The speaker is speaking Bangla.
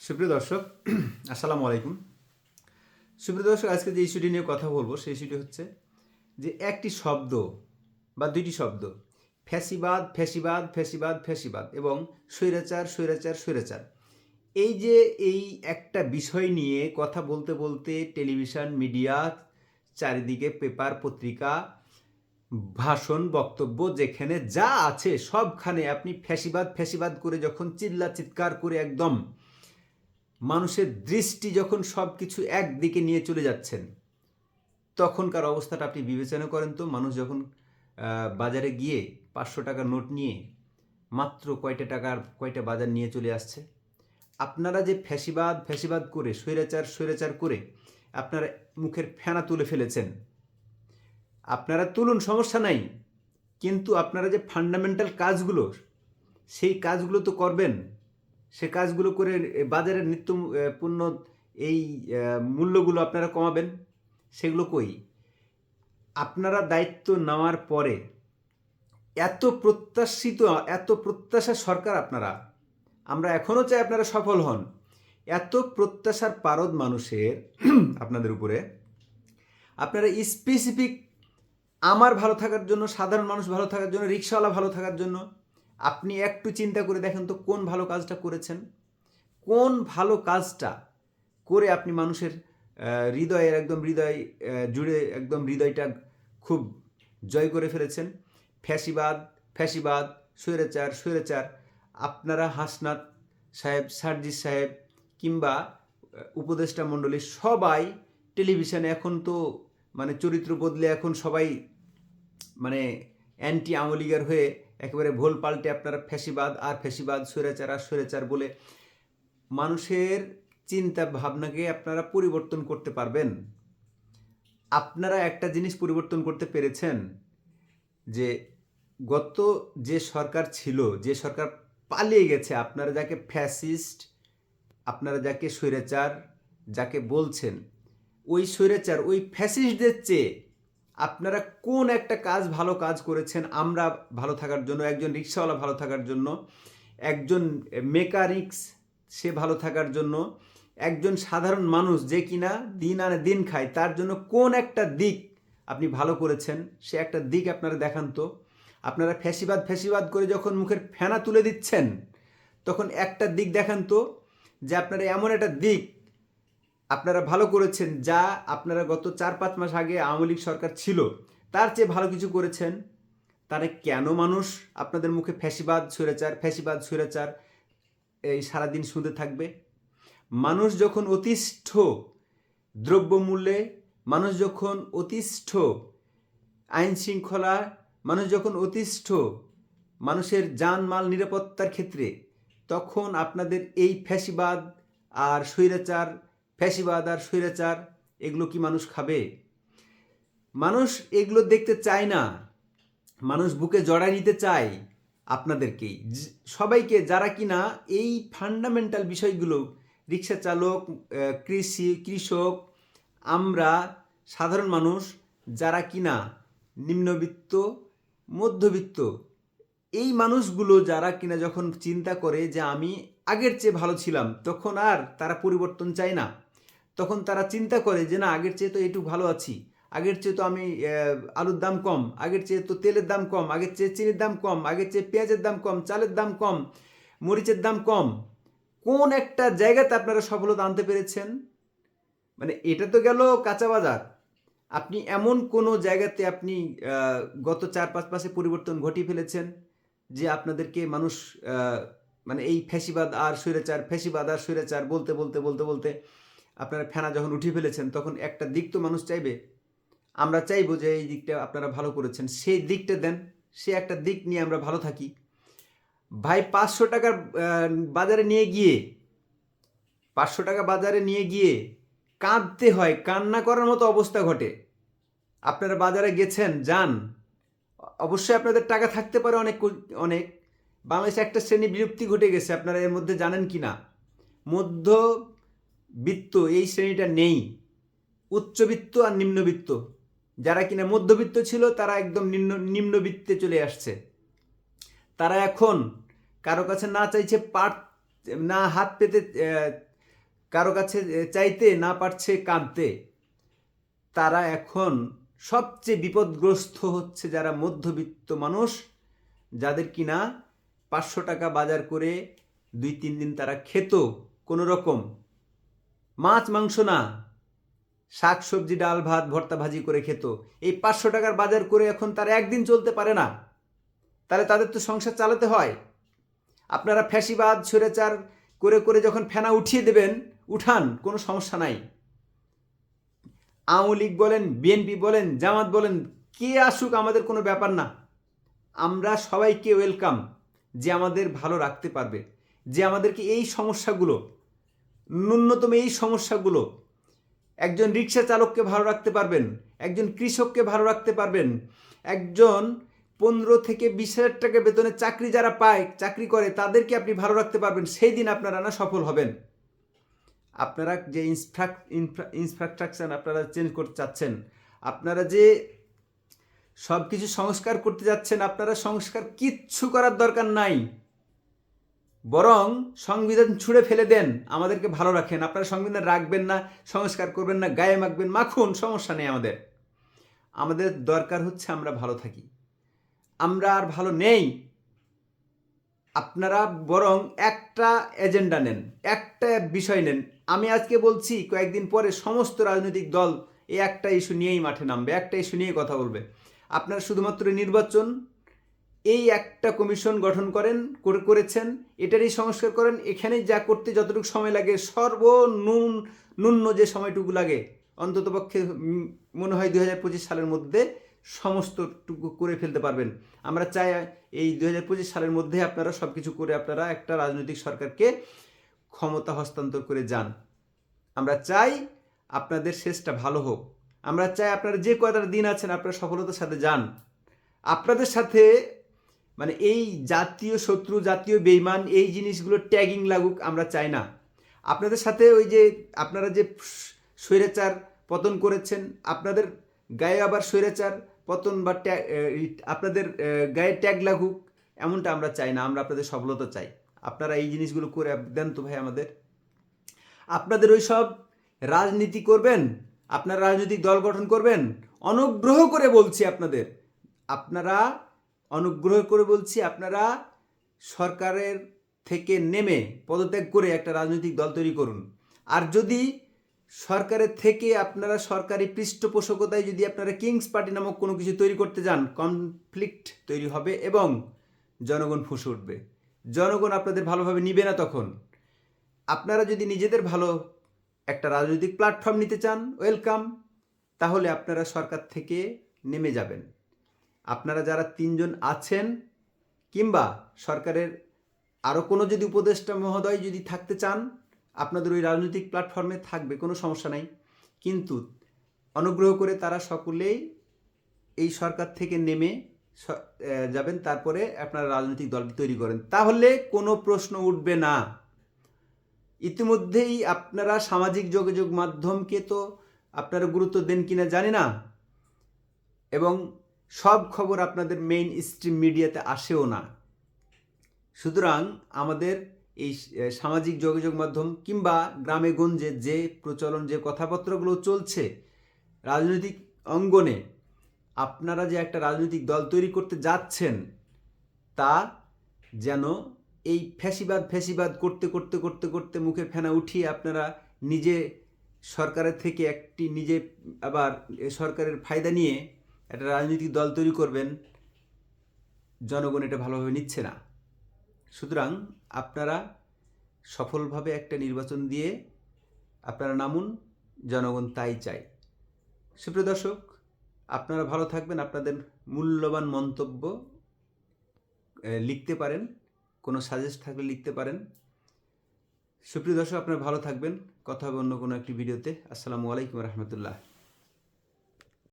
সুপ্রিয় দর্শক, আসসালামু আলাইকুম। সুপ্রিয় দর্শক, আজকে যে ইস্যুটি নিয়ে কথা বলবো সেই ইস্যুটি হচ্ছে যে একটি শব্দ বা দুইটি শব্দ, ফ্যাসিবাদ ফ্যাসিবাদ ফ্যাসিবাদ ফ্যাসিবাদ এবং স্বৈরাচার স্বৈরাচার স্বৈরাচার, এই যে এই একটা বিষয় নিয়ে কথা বলতে বলতে টেলিভিশন মিডিয়া, চারিদিকে পেপার পত্রিকা, ভাষণ বক্তব্য, যেখানে যা আছে সবখানে আপনি ফ্যাসিবাদ ফ্যাসিবাদ করে যখন চিল্লা চিৎকার করে একদম মানুষের দৃষ্টি যখন সব কিছু একদিকে নিয়ে চলে যাচ্ছেন, তখনকার অবস্থাটা আপনি বিবেচনা করেন তো। মানুষ যখন বাজারে গিয়ে 500 টাকার নোট নিয়ে মাত্র কয়টা বাজার নিয়ে চলে আসছে। আপনারা যে ফ্যাসিবাদ ফ্যাসিবাদ করে স্বৈরাচার স্বৈরাচার করে আপনারা মুখের ফেনা তুলে ফেলেছেন, আপনারা তুলুন, সমস্যা নাই, কিন্তু আপনারা যে ফান্ডামেন্টাল কাজগুলো, সেই কাজগুলো তো করবেন। সে কাজগুলো করে বাজারের নিত্য পণ্য এই মূল্যগুলো আপনারা কমাবেন, সেগুলো কই? আপনারা দায়িত্ব নেওয়ার পরে এত প্রত্যাশা সরকার আপনারা, আমরা এখনও চাই আপনারা সফল হন। এত প্রত্যাশার পারদ মানুষের আপনাদের উপরে, আপনারা স্পেসিফিক আমার ভালো থাকার জন্য, সাধারণ মানুষ ভালো থাকার জন্য, রিক্সাওয়ালা ভালো থাকার জন্য আপনি একটু চিন্তা করে দেখেন তো কোন ভালো কাজটা করেছেন, কোন ভালো কাজটা করে আপনি মানুষের হৃদয়ের একদম হৃদয় জুড়ে একদম হৃদয়টা খুব জয় করে ফেলেছেন। ফ্যাসিবাদ ফ্যাসিবাদ, স্বৈরাচার স্বৈরাচার। আপনারা হাসনাত সাহেব, সার্জিস সাহেব কিংবা উপদেষ্টা মণ্ডলী সবাই টেলিভিশনে এখন তো মানে চরিত্র বদলে এখন সবাই মানে অ্যান্টি আওয়ামী লীগের হয়ে একেবারে ভোল পাল্টে আপনারা ফ্যাসিবাদ আর ফ্যাসিবাদ, স্বৈরাচার আর স্বৈরাচার বলে মানুষের চিন্তা ভাবনাকে আপনারা পরিবর্তন করতে পারবেন? আপনারা একটা জিনিস পরিবর্তন করতে পেরেছেন যে গত যে সরকার ছিল, যে সরকার পালিয়ে গেছে, আপনারা যাকে ফ্যাসিস্ট, আপনারা যাকে স্বৈরাচার যাকে বলছেন, ওই স্বৈরাচার ওই ফ্যাসিস্টদের চেয়ে আপনারা কোন একটা ভালো কাজ করেছেন আমরা ভালো থাকার জন্য, একজন রিক্সাওয়ালা ভালো থাকার জন্য, একজন মেকানিক্স সে ভালো থাকার জন্য, একজন সাধারণ মানুষ যে কিনা দিন আনে দিন খায় তার জন্য কোন একটা দিক আপনি ভালো করেছেন, সে একটা দিক আপনারা দেখান তো। আপনারা ফ্যাসিবাদ ফ্যাসিবাদ করে যখন মুখের ফেনা তুলে দিচ্ছেন, তখন একটা দিক দেখান তো, যে আপনারা এমন একটা দিক আপনারা ভালো করেছেন যা আপনারা গত 4-5 মাস আগে আওয়ামী লীগ সরকার ছিল তার চেয়ে ভালো কিছু করেছেন। তাহলে কেন মানুষ আপনাদের মুখে ফ্যাসিবাদ স্বৈরাচার ফ্যাসিবাদ স্বৈরাচার এই সারাদিন শুনতে থাকবে? মানুষ যখন অতিষ্ঠ দ্রব্যমূল্যে, মানুষ যখন অতিষ্ঠ আইন শৃঙ্খলা, মানুষ যখন অতিষ্ঠ মানুষের জানমাল নিরাপত্তার ক্ষেত্রে, তখন আপনাদের এই ফ্যাসিবাদ আর স্বৈরাচার, ফ্যাসিবাদ আর স্বৈরাচার এগুলো কি মানুষ খাবে? মানুষ এগুলো দেখতে চায় না। মানুষ বুকে জড়ায় নিতে চায় আপনাদেরকেই, সবাইকে, যারা কিনা এই ফান্ডামেন্টাল বিষয়গুলো, রিক্সা চালক, কৃষক, আমরা সাধারণ মানুষ, যারা কিনা নিম্নবিত্ত মধ্যবিত্ত, এই মানুষগুলো যারা কিনা যখন চিন্তা করে যে আমি আগের চেয়ে ভালো ছিলাম, তখন আর তারা পরিবর্তন চায় না। তখন তারা চিন্তা করে যে না, আগের চেয়ে তো একটু ভালো আছি, আগের চেয়ে তো আমি আলুর দাম কম, আগের চেয়ে তো তেলের দাম কম, আগের চেয়ে চিনির দাম কম, আগের চেয়ে পেঁয়াজের দাম কম, চালের দাম কম, মরিচের দাম কম। কোন একটা জায়গাতে আপনারা সফলতা আনতে পেরেছেন? মানে এটা তো গেল কাঁচা বাজার। আপনি এমন কোনো জায়গাতে আপনি গত 4-5 মাসে পরিবর্তন ঘটিয়ে ফেলেছেন যে আপনাদেরকে মানুষ মানে এই ফ্যাসিবাদ আর স্বৈরাচার, ফ্যাসিবাদ আর স্বৈরাচার বলতে বলতে বলতে বলতে আপনারা ফেনা যখন উঠিয়ে ফেলেছেন, তখন একটা দিক তো মানুষ চাইবে। আমরা চাইবো যে এই দিকটা আপনারা ভালো করেছেন, সেই দিকটা দেন, সে একটা দিক নিয়ে আমরা ভালো থাকি। ভাই 500 টাকার বাজারে নিয়ে গিয়ে 500 টাকা বাজারে নিয়ে গিয়ে কাঁদতে হয়, কান্না করার মতো অবস্থা ঘটে। আপনারা বাজারে গেছেন, যান, অবশ্যই আপনাদের টাকা থাকতে পারে অনেক অনেক। বাংলাদেশে একটা শ্রেণী বিলুপ্তি ঘটে গেছে, আপনারা এর মধ্যে জানেন কি না? মধ্যবিত্ত এই শ্রেণীটা নেই, উচ্চবিত্ত আর নিম্নবিত্ত। যারা কিনা মধ্যবিত্ত ছিল তারা একদম নিম্নবিত্তে চলে আসছে। তারা এখন কারো কাছে না চাইছে না হাত পেতে কারো কাছে চাইতে না পারছে কাঁদতে, তারা এখন সবচেয়ে বিপদগ্রস্ত হচ্ছে যারা মধ্যবিত্ত মানুষ, যাদের কিনা 500 টাকা বাজার করে 2-3 দিন তারা খেত কোনো রকম, মাছ মাংস না, শাক সবজি ডাল ভাত ভর্তা ভাজি করে খেত। এই 500 টাকার বাজার করে এখন তারা একদিন চলতে পারে না, তাহলে তাদের তো সংসার চালাতে হয়। আপনারা ফ্যাসিবাদ স্বৈরাচার করে করে যখন ফেনা উঠিয়ে দেবেন, উঠান, কোনো সমস্যা নাই। আওয়ামী লীগ বলেন, বিএনপি বলেন, জামাত বলেন, কে আসুক আমাদের কোনো ব্যাপার না। আমরা সবাইকে ওয়েলকাম, যে আমাদের ভালো রাখতে পারবে, যে আমাদেরকে এই সমস্যাগুলো, ন্যূনতম এই সমস্যাগুলো, একজন রিক্সা চালককে ভালো রাখতে পারবেন, একজন কৃষককে ভালো রাখতে পারবেন, একজন 15 থেকে 20 হাজার টাকা বেতনে চাকরি যারা পায়, চাকরি করে, তাদেরকে আপনি ভালো রাখতে পারবেন। সেই দিন আপনারা না সফল হবেন। আপনারা যে ইনফ্রাস্ট্রাকচার আপনারা চেঞ্জ করতে চাচ্ছেন, আপনারা যে সব কিছু সংস্কার করতে যাচ্ছেন, আপনারা সংস্কার কিচ্ছু করার দরকার নাই, বরং সংবিধান ছুঁড়ে ফেলে দেন, আমাদেরকে ভালো রাখেন। আপনারা সংবিধান রাখবেন না, সংস্কার করবেন না, গায়ে মাখবেন, মাখুন, সমস্যা নেই। আমাদের দরকার হচ্ছে আমরা ভালো থাকি। আমরা আর ভালো নেই। আপনারা বরং একটা এজেন্ডা নেন, একটা বিষয় নেন। আমি আজকে বলছি, কয়েকদিন পরে সমস্ত রাজনৈতিক দল এই একটা ইস্যু নিয়েই মাঠে নামবে, একটা ইস্যু নিয়ে কথা বলবে। আপনারা শুধুমাত্র নির্বাচন, এই একটা কমিশন গঠন করেছেন, এটারই সংস্কার করেন। এখানে যা করতে যতটুকু সময় লাগে, সর্বন্যূন যে সময়টুকু লাগে, অন্ততপক্ষে মনে হয় 2025 সালের মধ্যে সমস্তটুকু করে ফেলতে পারবেন। আমরা চাই এই 2025 সালের মধ্যে আপনারা সব কিছু করে আপনারা একটা রাজনৈতিক সরকারকে ক্ষমতা হস্তান্তর করে যান। আমরা চাই আপনাদের শেষটা ভালো হোক। আমরা চাই আপনারা যে কয়টা দিন আছেন আপনারা সফলতার সাথে যান। আপনাদের সাথে মানে এই জাতীয় শত্রু, জাতীয় বেইমান, এই জিনিসগুলো ট্যাগিং লাগুক আমরা চাই না। আপনাদের সাথে ওই যে আপনারা যে স্বৈরাচার পতন করেছেন, আপনাদের গায়ে আবার স্বৈরাচার পতন বা আপনাদের গায়ে ট্যাগ লাগুক, এমনটা আমরা চাই না। আমরা আপনাদের সফলতা চাই। আপনারা এই জিনিসগুলো করে দেন তো ভাই আমাদের। আপনাদের ওই সব রাজনীতি করবেন, আপনারা রাজনৈতিক দল গঠন করবেন, অনুগ্রহ করে বলছি আপনারা সরকারের থেকে নেমে পদত্যাগ করে একটা রাজনৈতিক দল তৈরি করুন। আর যদি সরকারের থেকে আপনারা সরকারি পৃষ্ঠপোষকতায় যদি আপনারা কিংস পার্টি নামক কোনো কিছু তৈরি করতে যান, কনফ্লিক্ট তৈরি হবে এবং জনগণ ফুঁসে উঠবে। জনগণ আপনাদের ভালোভাবে নিবে না। তখন আপনারা যদি নিজেদের ভালো একটা রাজনৈতিক প্ল্যাটফর্ম নিতে চান, ওয়েলকাম, তাহলে আপনারা সরকার থেকে নেমে যাবেন। আপনারা যারা 3 জন আছেন, কিংবা সরকারের আরও কোনো যদি উপদেষ্টা মহোদয় যদি থাকতে চান, আপনাদের ওই রাজনৈতিক প্ল্যাটফর্মে থাকবে, কোনো সমস্যা নাই। কিন্তু অনুগ্রহ করে তারা সকলেই এই সরকার থেকে নেমে যাবেন, তারপরে আপনারা রাজনৈতিক দলটি তৈরি করেন, তাহলে কোনো প্রশ্ন উঠবে না। ইতিমধ্যেই আপনারা সামাজিক যোগাযোগ মাধ্যমকে তো আপনারা গুরুত্ব দেন কিনা জানি না, এবং সব খবর আপনাদের মেইন স্ট্রিম মিডিয়াতে আসেও না। সুতরাং আমাদের এই সামাজিক যোগাযোগ মাধ্যম কিংবা গ্রামে গঞ্জে যে প্রচলন, যে কথাবার্তাগুলো চলছে রাজনৈতিক অঙ্গনে, আপনারা যে একটা রাজনৈতিক দল তৈরি করতে যাচ্ছেন, তা যেন এই ফ্যাসিবাদ করতে করতে করতে করতে মুখে ফেনা উঠিয়ে আপনারা নিজে সরকারের থেকে নিজে আবার সরকারের ফায়দা নিয়ে একটা রাজনৈতিক দল তৈরি করবেন, জনগণ এটা ভালোভাবে নিচ্ছে না। সুতরাং আপনারা সফলভাবে একটা নির্বাচন দিয়ে আপনারা নামুন, জনগণ তাই চাই। সুপ্রিয় দর্শক, আপনারা ভালো থাকবেন। আপনাদের মূল্যবান মন্তব্য লিখতে পারেন, কোনো সাজেস্ট থাকলে লিখতে পারেন। সুপ্রিয় দর্শক, আপনারা ভালো থাকবেন। কথা হবে অন্য কোনো একটি ভিডিওতে। আসসালামু আলাইকুম রহমতুল্লাহ।